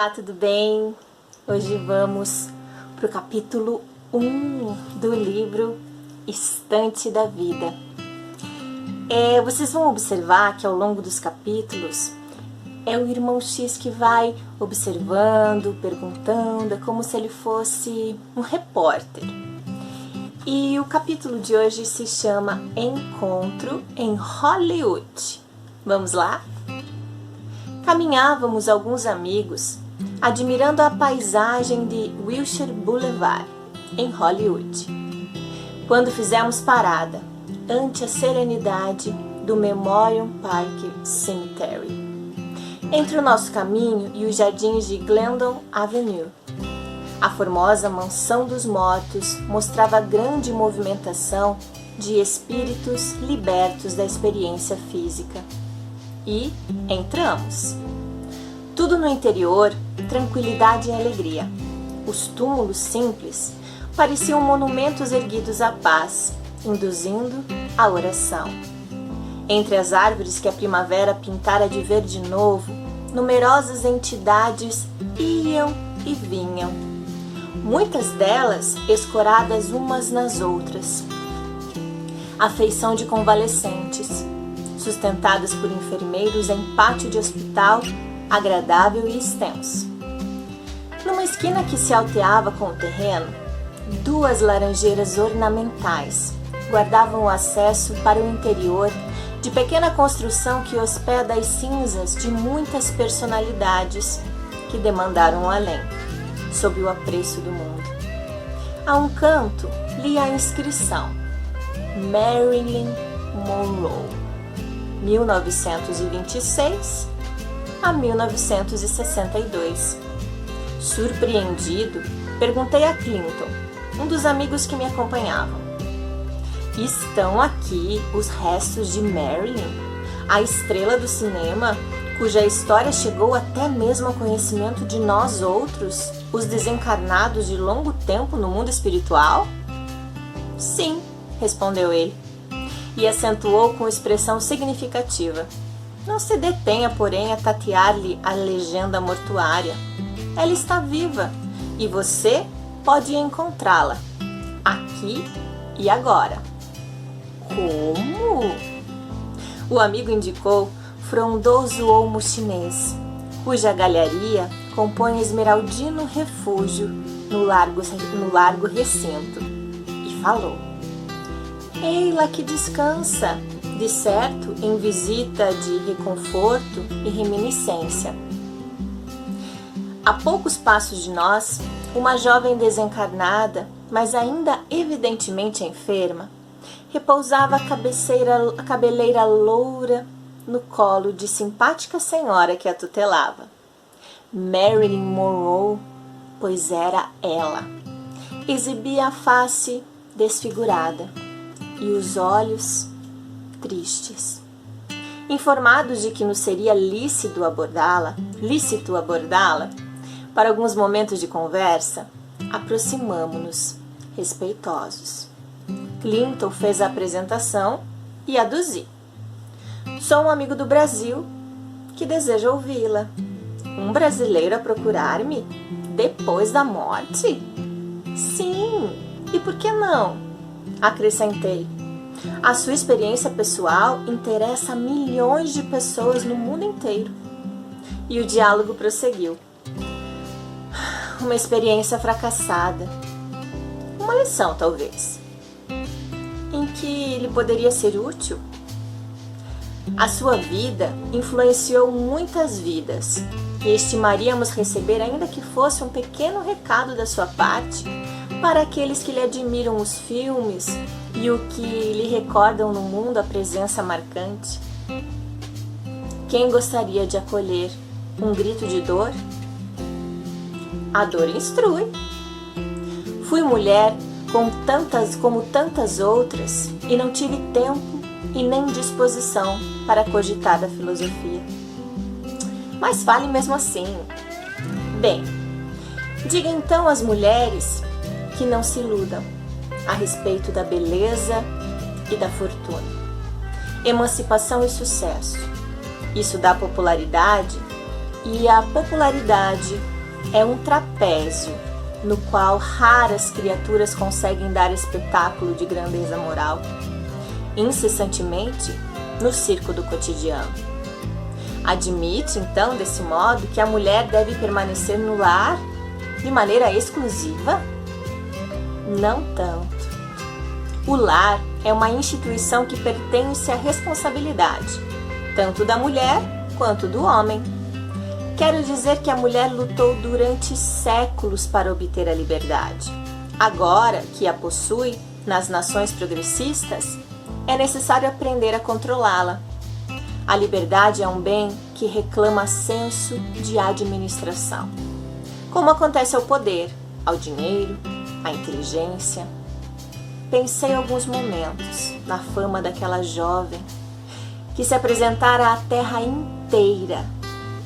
Olá, tudo bem? Hoje vamos para o capítulo 1 do livro Estante da Vida. Vocês vão observar que ao longo dos capítulos é o irmão X que vai observando, perguntando, é como se ele fosse um repórter. E o capítulo de hoje se chama Encontro em Hollywood. Vamos lá? Caminhávamos alguns amigos, admirando a paisagem de Wilshire Boulevard, em Hollywood, quando fizemos parada ante a serenidade do Memorial Park Cemetery, entre o nosso caminho e os jardins de Glendon Avenue. A formosa mansão dos mortos mostrava grande movimentação de espíritos libertos da experiência física. E entramos. Tudo no interior, tranquilidade e alegria. Os túmulos simples pareciam monumentos erguidos à paz, induzindo a oração. Entre as árvores que a primavera pintara de verde novo, numerosas entidades iam e vinham. Muitas delas escoradas umas nas outras. A feição de convalescentes, sustentadas por enfermeiros em pátio de hospital agradável e extenso. Numa esquina que se alteava com o terreno, 2 laranjeiras ornamentais guardavam o acesso para o interior de pequena construção que hospeda as cinzas de muitas personalidades que demandaram além, sob o apreço do mundo. A um canto li a inscrição: Marilyn Monroe, 1926 a 1962. Surpreendido, perguntei a Clinton, um dos amigos que me acompanhavam: estão aqui os restos de Marilyn, a estrela do cinema, cuja história chegou até mesmo ao conhecimento de nós outros, os desencarnados de longo tempo no mundo espiritual? Sim, respondeu ele, e acentuou com expressão significativa: não se detenha, porém, a tatear-lhe a legenda mortuária. Ela está viva e você pode encontrá-la, aqui e agora. Como? O amigo indicou frondoso olmo chinês, cuja galharia compõe esmeraldino refúgio no largo recinto, e falou: ei-la que descansa, de certo em visita de reconforto e reminiscência. A poucos passos de nós, uma jovem desencarnada, mas ainda evidentemente enferma, repousava a cabeleira loura no colo de simpática senhora que a tutelava. Marilyn Monroe, pois era ela. Exibia a face desfigurada e os olhos tristes. Informados de que nos seria lícito abordá-la, para alguns momentos de conversa, aproximamo-nos, respeitosos. Clinton fez a apresentação e aduzi: sou um amigo do Brasil que deseja ouvi-la. Um brasileiro a procurar-me depois da morte? Sim, e por que não? Acrescentei: a sua experiência pessoal interessa a milhões de pessoas no mundo inteiro. E o diálogo prosseguiu. Uma experiência fracassada. Uma lição, talvez, em que lhe poderia ser útil. A sua vida influenciou muitas vidas e estimaríamos receber, ainda que fosse um pequeno recado da sua parte, para aqueles que lhe admiram os filmes e o que lhe recordam no mundo a presença marcante. Quem gostaria de acolher um grito de dor? A dor instrui. Fui mulher como tantas outras e não tive tempo e nem disposição para cogitar da filosofia. Mas fale mesmo assim. Bem, diga então às mulheres que não se iludam a respeito da beleza e da fortuna. Emancipação e sucesso. Isso dá popularidade, e a popularidade é um trapézio no qual raras criaturas conseguem dar espetáculo de grandeza moral, incessantemente no circo do cotidiano. Admite, então, desse modo, que a mulher deve permanecer no lar de maneira exclusiva? Não tanto. O lar é uma instituição que pertence à responsabilidade, tanto da mulher quanto do homem. Quero dizer que a mulher lutou durante séculos para obter a liberdade. Agora que a possui nas nações progressistas, é necessário aprender a controlá-la. A liberdade é um bem que reclama senso de administração, como acontece ao poder, ao dinheiro, à inteligência. Pensei alguns momentos na fama daquela jovem que se apresentara à terra inteira,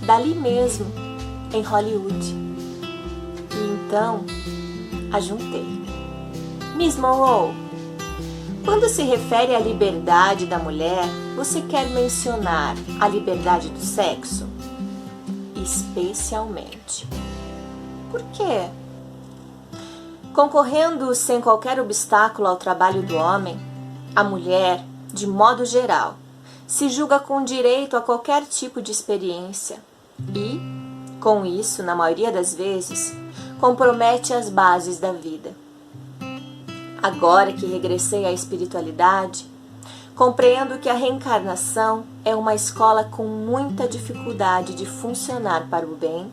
dali mesmo, em Hollywood. E então, a juntei. Miss Monroe, quando se refere à liberdade da mulher, você quer mencionar a liberdade do sexo? Especialmente. Por quê? Concorrendo sem qualquer obstáculo ao trabalho do homem, a mulher, de modo geral, se julga com direito a qualquer tipo de experiência e, com isso, na maioria das vezes, compromete as bases da vida. Agora que regressei à espiritualidade, compreendo que a reencarnação é uma escola com muita dificuldade de funcionar para o bem,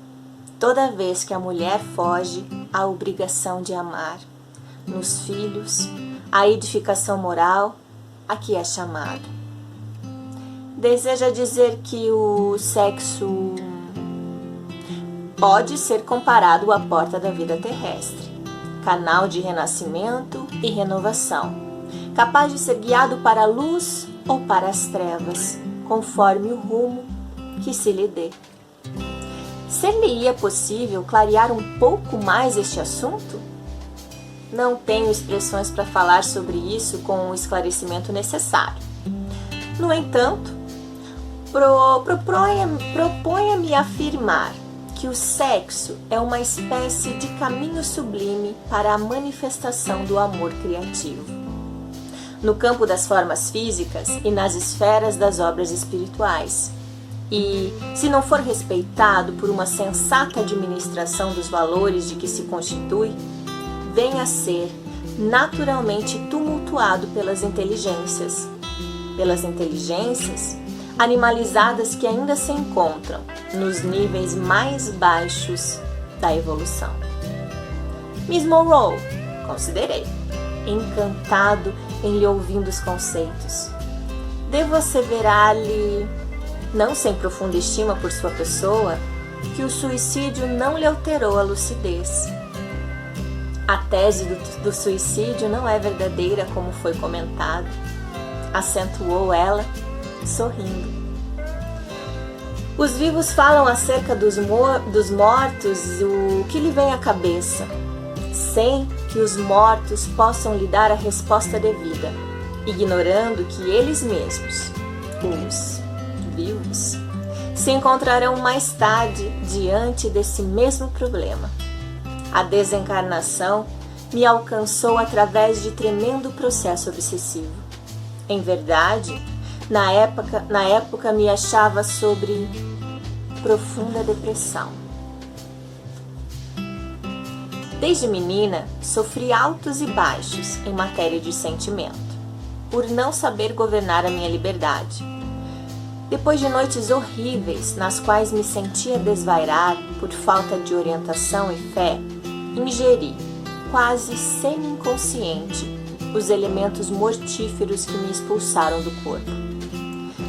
toda vez que a mulher foge à obrigação de amar, nos filhos, a edificação moral a que é chamada. Deseja dizer que o sexo pode ser comparado à porta da vida terrestre, canal de renascimento e renovação, capaz de ser guiado para a luz ou para as trevas, conforme o rumo que se lhe dê. Ser-lhe-ia possível clarear um pouco mais este assunto? Não tenho expressões para falar sobre isso com o esclarecimento necessário. No entanto, proponha-me afirmar que o sexo é uma espécie de caminho sublime para a manifestação do amor criativo, no campo das formas físicas e nas esferas das obras espirituais. E, se não for respeitado por uma sensata administração dos valores de que se constitui, vem a ser naturalmente tumultuado pelas inteligências animalizadas que ainda se encontram nos níveis mais baixos da evolução. Miss Monroe, considerei, encantado em lhe ouvindo os conceitos. Devo asseverar-lhe, não sem profunda estima por sua pessoa, que o suicídio não lhe alterou a lucidez. A tese do suicídio não é verdadeira, como foi comentado, acentuou ela, sorrindo. Os vivos falam acerca dos mortos o que lhe vem à cabeça, sem que os mortos possam lhe dar a resposta devida, ignorando que eles mesmos, os vivos, se encontrarão mais tarde diante desse mesmo problema. A desencarnação me alcançou através de tremendo processo obsessivo. Em verdade, na época me achava sobre profunda depressão. Desde menina, sofri altos e baixos em matéria de sentimento, por não saber governar a minha liberdade. Depois de noites horríveis, nas quais me sentia desvairar por falta de orientação e fé, ingeri, quase semi-inconsciente, os elementos mortíferos que me expulsaram do corpo,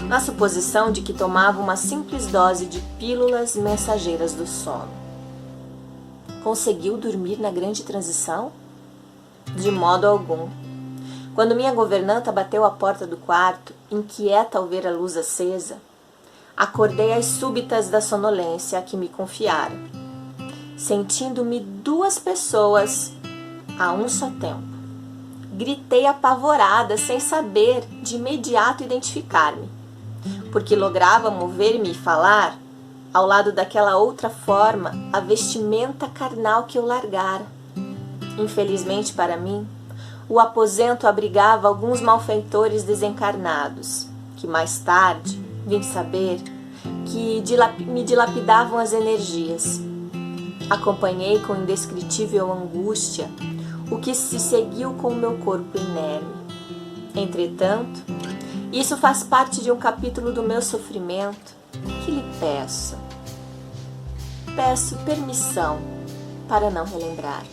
na suposição de que tomava uma simples dose de pílulas mensageiras do sono. Conseguiu dormir na grande transição? De modo algum. Quando minha governanta bateu à porta do quarto, inquieta ao ver a luz acesa, acordei às súbitas da sonolência a que me confiara, sentindo-me duas pessoas a um só tempo. Gritei apavorada, sem saber de imediato identificar-me, porque lograva mover-me e falar ao lado daquela outra forma, a vestimenta carnal que eu largara. Infelizmente para mim, o aposento abrigava alguns malfeitores desencarnados, que mais tarde vim saber que me dilapidavam as energias. Acompanhei com indescritível angústia o que se seguiu com o meu corpo inerme. Entretanto, isso faz parte de um capítulo do meu sofrimento que lhe peço. Peço permissão para não relembrar.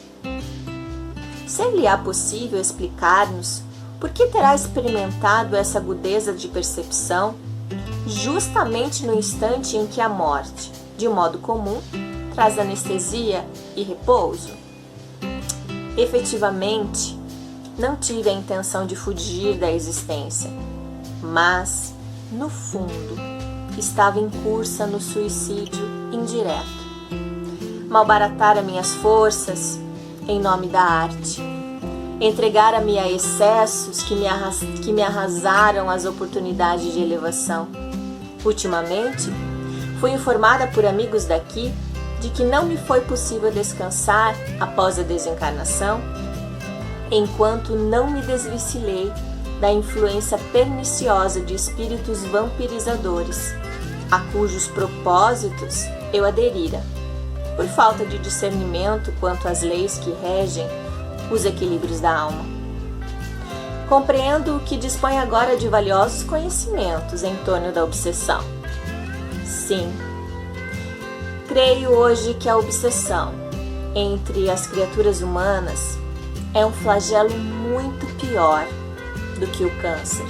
Ser-lhe-á possível explicar-nos por que terá experimentado essa agudeza de percepção justamente no instante em que a morte, de modo comum, traz anestesia e repouso? Efetivamente, não tive a intenção de fugir da existência, mas, no fundo, estava em cursa no suicídio indireto. Malbaratara minhas forças em nome da arte. Entregara-me a excessos que me arrasaram as oportunidades de elevação. Ultimamente, fui informada por amigos daqui de que não me foi possível descansar após a desencarnação, enquanto não me desvencilhei da influência perniciosa de espíritos vampirizadores, a cujos propósitos eu aderira, por falta de discernimento quanto às leis que regem os equilíbrios da alma. Compreendo que dispõe agora de valiosos conhecimentos em torno da obsessão. Sim, creio hoje que a obsessão entre as criaturas humanas é um flagelo muito pior do que o câncer.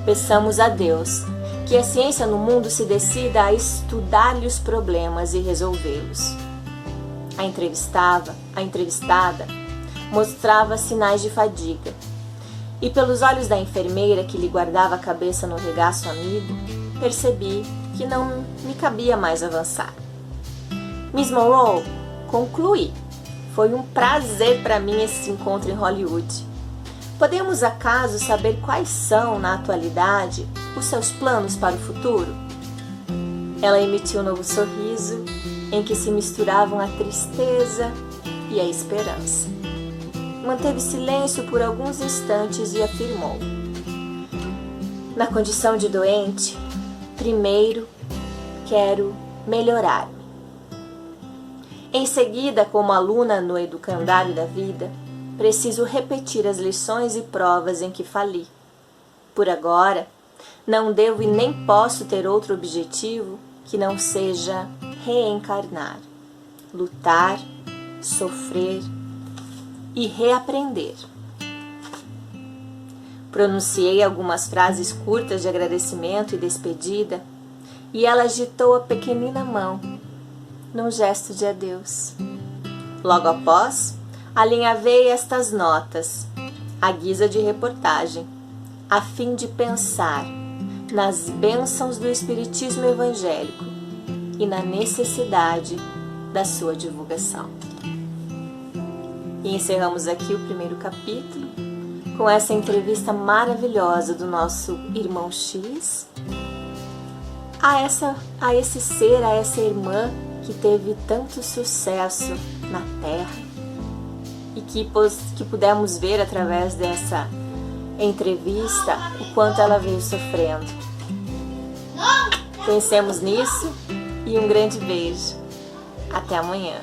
Peçamos a Deus que a ciência no mundo se decida a estudar-lhe os problemas e resolvê-los. A entrevistada mostrava sinais de fadiga, e pelos olhos da enfermeira que lhe guardava a cabeça no regaço amigo, percebi que não me cabia mais avançar. Miss Monroe, concluí. Foi um prazer para mim esse encontro em Hollywood. Podemos acaso saber quais são, na atualidade, os seus planos para o futuro? Ela emitiu um novo sorriso, em que se misturavam a tristeza e a esperança. Manteve silêncio por alguns instantes e afirmou: na condição de doente, primeiro quero melhorar-me. Em seguida, como aluna no educandário da vida, preciso repetir as lições e provas em que fali. Por agora, não devo e nem posso ter outro objetivo que não seja reencarnar, lutar, sofrer e reaprender. Pronunciei algumas frases curtas de agradecimento e despedida, e ela agitou a pequenina mão, num gesto de adeus. Logo após, alinhavei estas notas, à guisa de reportagem, a fim de pensar nas bênçãos do Espiritismo evangélico e na necessidade da sua divulgação. E encerramos aqui o primeiro capítulo com essa entrevista maravilhosa do nosso irmão X a esse ser, a essa irmã que teve tanto sucesso na Terra e que pudemos ver através dessa entrevista o quanto ela veio sofrendo. Pensemos nisso e um grande beijo. Até amanhã.